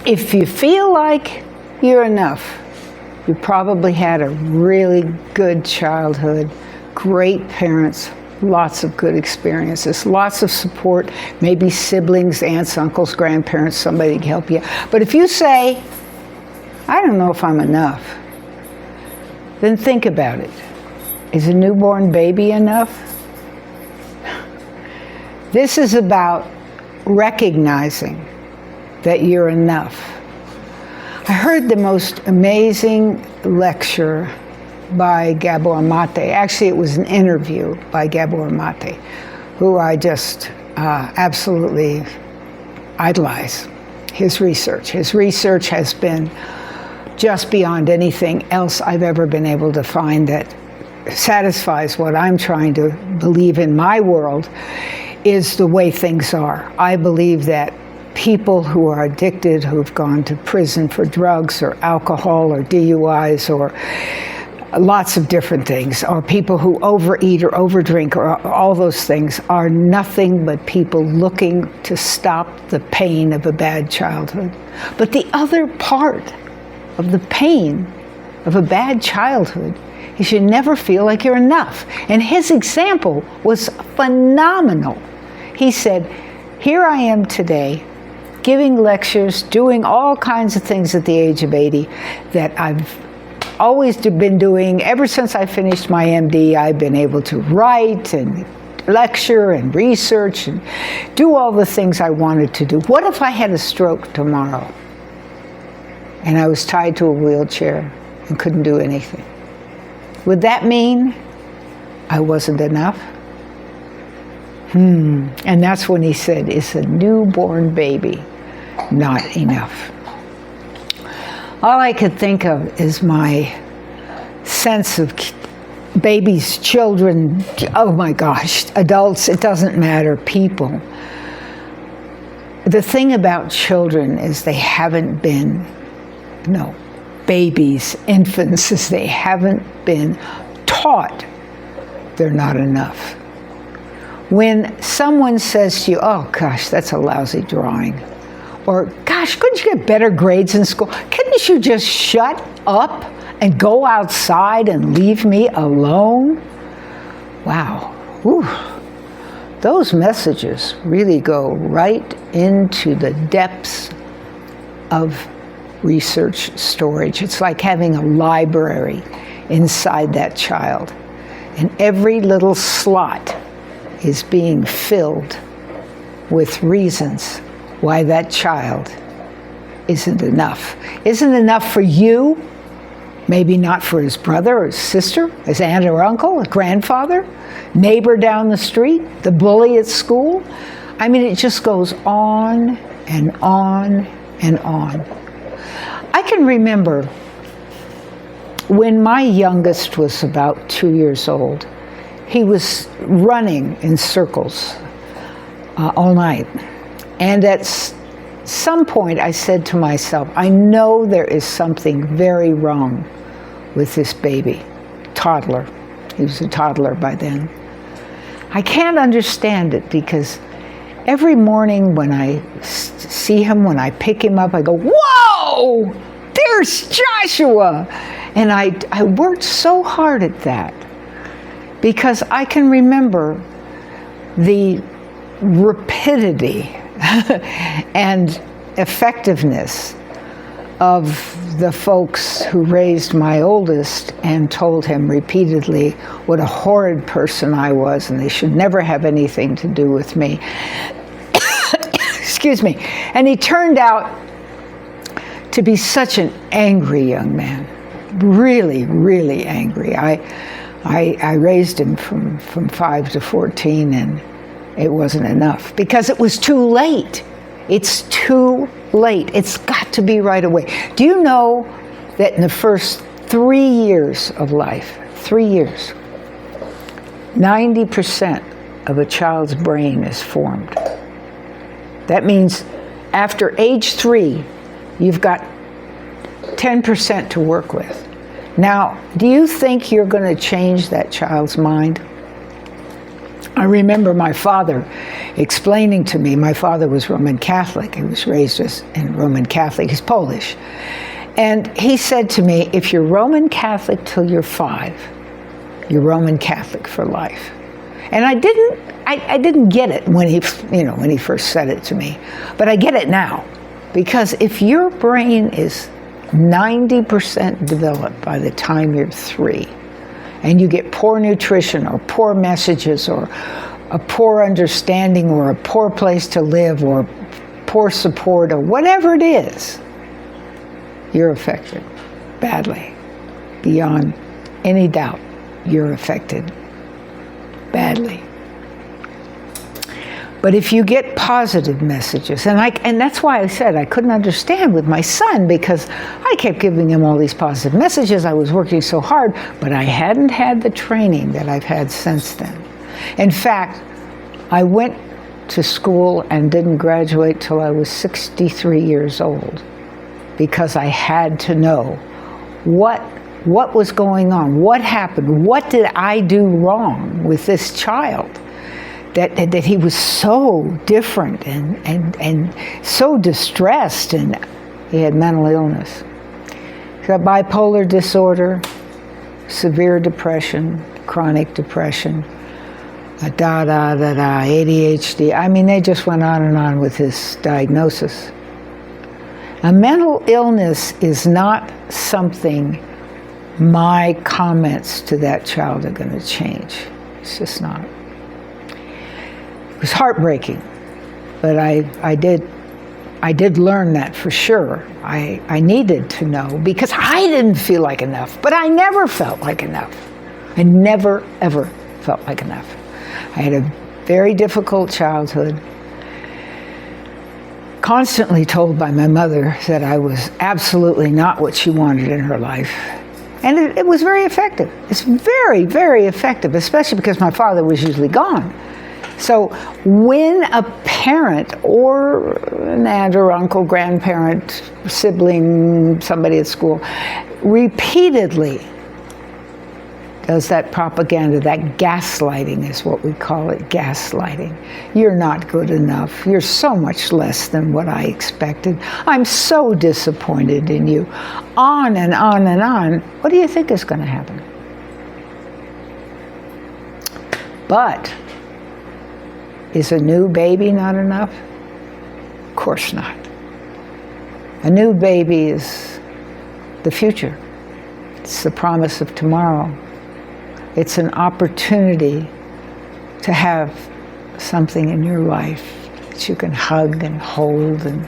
If you feel like you're enough, you probably had a really good childhood, great parents, lots of good experiences, lots of support, maybe siblings, aunts, uncles, grandparents, somebody to help you. But if you say, I don't know if I'm enough, then think about it. Is a newborn baby enough? This is about recognizing that you're enough. I heard the most amazing lecture by Gabor Mate. Actually, it was an interview by Gabor Mate, who I just absolutely idolize. His research. His research has been just beyond anything else I've ever been able to find that satisfies what I'm trying to believe in my world is the way things are. I believe that people who are addicted, who've gone to prison for drugs or alcohol or DUIs or lots of different things, or people who overeat or overdrink or all those things are nothing but people looking to stop the pain of a bad childhood. But the other part of the pain of a bad childhood is you never feel like you're enough. And his example was phenomenal. He said, here I am today, giving lectures, doing all kinds of things at the age of 80 that I've always been doing. Ever since I finished my MD, I've been able to write and lecture and research and do all the things I wanted to do. What if I had a stroke tomorrow and I was tied to a wheelchair and couldn't do anything? Would that mean I wasn't enough? And that's when he said, it's a newborn baby, not enough. All I could think of is my sense of babies, children, oh my gosh, adults, it doesn't matter, people. The thing about children is they haven't been, babies, infants, is they haven't been taught they're not enough. When someone says to you, oh gosh, that's a lousy drawing, or gosh, couldn't you get better grades in school? Couldn't you just shut up and go outside and leave me alone? Wow. Whew. Those messages really go right into the depths of research storage. It's like having a library inside that child. And every little slot is being filled with reasons why that child isn't enough. Isn't enough for you, maybe not for his brother or his sister, his aunt or uncle, a grandfather, neighbor down the street, the bully at school. I mean, it just goes on and on and on. I can remember when my youngest was about 2 years old, he was running in circles all night. And at some point I said to myself, I know there is something very wrong with this baby, toddler. He was a toddler by then. I can't understand it because every morning when I see him, when I pick him up, I go, whoa, there's Joshua. And I worked so hard at that because I can remember the rapidity and effectiveness of the folks who raised my oldest and told him repeatedly what a horrid person I was and they should never have anything to do with me. Excuse me. And he turned out to be such an angry young man. Really, really angry. I raised him from 5 to 14 and it wasn't enough because it was too late. It's too late. It's got to be right away. Do you know that in the first 3 years of life, 3 years, 90% of a child's brain is formed? That means after age 3, you've got 10% to work with. Now, do you think you're going to change that child's mind? I remember my father explaining to me, my father was Roman Catholic. He was raised as in Roman Catholic. He's Polish. And he said to me, if you're Roman Catholic till you're 5, you're Roman Catholic for life. And I didn't get it when he first said it to me, but I get it now. Because if your brain is 90% developed by the time you're 3, and you get poor nutrition or poor messages or a poor understanding or a poor place to live or poor support or whatever it is, you're affected badly. Beyond any doubt, you're affected badly. But if you get positive messages, and that's why I said I couldn't understand with my son, because I kept giving him all these positive messages. I was working so hard, but I hadn't had the training that I've had since then. In fact, I went to school and didn't graduate till I was 63 years old, because I had to know what was going on, what happened, what did I do wrong with this child? That he was so different and so distressed, and he had mental illness. He got bipolar disorder, severe depression, chronic depression, ADHD. I mean, they just went on and on with his diagnosis. A mental illness is not something my comments to that child are going to change. It's just not. It was heartbreaking, but I did learn that for sure. I needed to know, because I didn't feel like enough, but I never felt like enough. I never, ever felt like enough. I had a very difficult childhood, constantly told by my mother that I was absolutely not what she wanted in her life. And it was very effective. It's very, very effective, especially because my father was usually gone. So when a parent or an aunt or uncle, grandparent, sibling, somebody at school, repeatedly does that propaganda, that gaslighting is what we call it, gaslighting. You're not good enough. You're so much less than what I expected. I'm so disappointed in you. On and on and on. What do you think is going to happen? But is a new baby not enough? Of course not. A new baby is the future. It's the promise of tomorrow. It's an opportunity to have something in your life that you can hug and hold and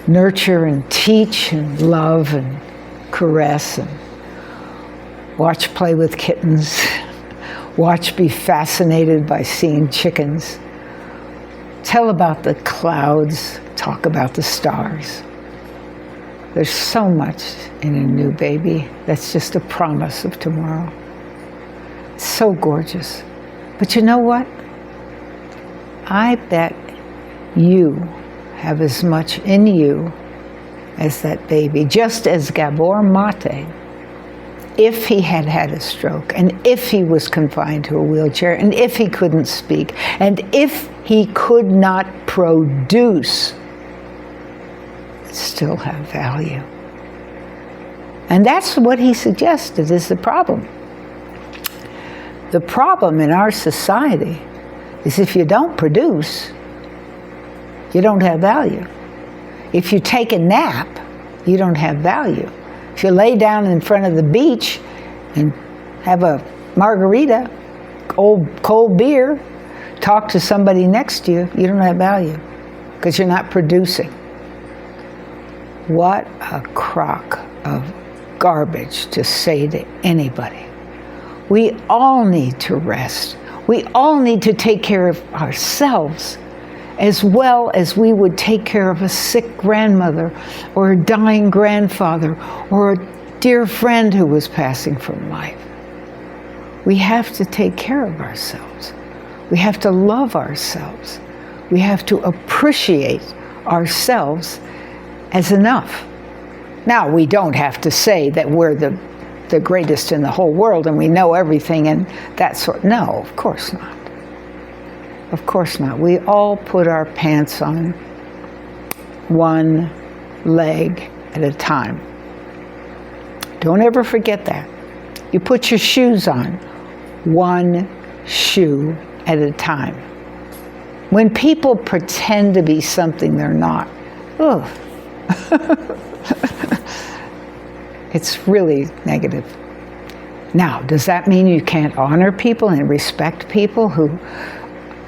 nurture and teach and love and caress and watch play with kittens. Watch be fascinated by seeing chickens. Tell about the clouds, talk about the stars. There's so much in a new baby that's just a promise of tomorrow. It's so gorgeous. But you know what? I bet you have as much in you as that baby, just as Gabor Mate, if he had had a stroke, and if he was confined to a wheelchair, and if he couldn't speak, and if he could not produce, would still have value. And that's what he suggested is the problem. The problem in our society is if you don't produce, you don't have value. If you take a nap, you don't have value. If you lay down in front of the beach and have a margarita, cold beer, talk to somebody next to you, you don't have value because you're not producing. What a crock of garbage to say to anybody. We all need to rest. We all need to take care of ourselves as well as we would take care of a sick grandmother or a dying grandfather or a dear friend who was passing from life. We have to take care of ourselves. We have to love ourselves. We have to appreciate ourselves as enough. Now, we don't have to say that we're the greatest in the whole world and we know everything and that sort. No, of course not. Of course not. We all put our pants on one leg at a time. Don't ever forget that. You put your shoes on one shoe at a time. When people pretend to be something they're not, ugh. It's really negative. Now, does that mean you can't honor people and respect people who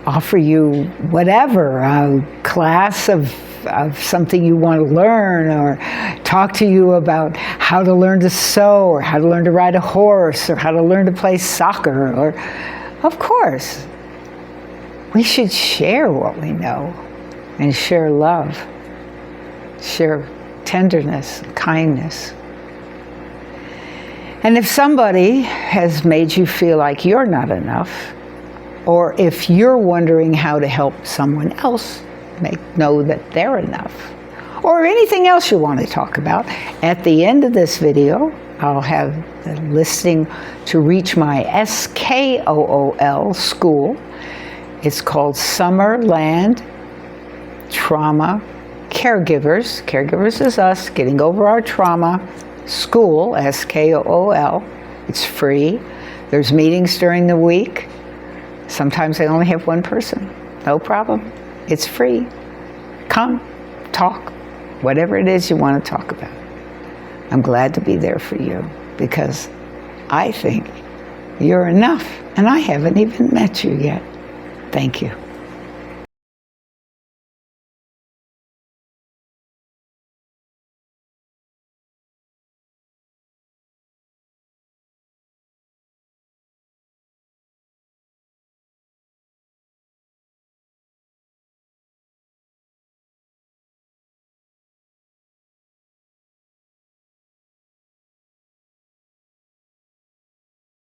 offer you whatever, a class of something you want to learn, or talk to you about how to learn to sew, or how to learn to ride a horse, or how to learn to play soccer? Or, of course, we should share what we know and share love, share tenderness, kindness. And if somebody has made you feel like you're not enough, or if you're wondering how to help someone else know that they're enough, or anything else you want to talk about, at the end of this video, I'll have the listing to reach my SKOOL school. It's called Summerland Trauma Caregivers. Caregivers is us, getting over our trauma. School, SKOOL. It's free. There's meetings during the week. Sometimes I only have one person. No problem. It's free. Come, talk, whatever it is you want to talk about. I'm glad to be there for you because I think you're enough, and I haven't even met you yet. Thank you.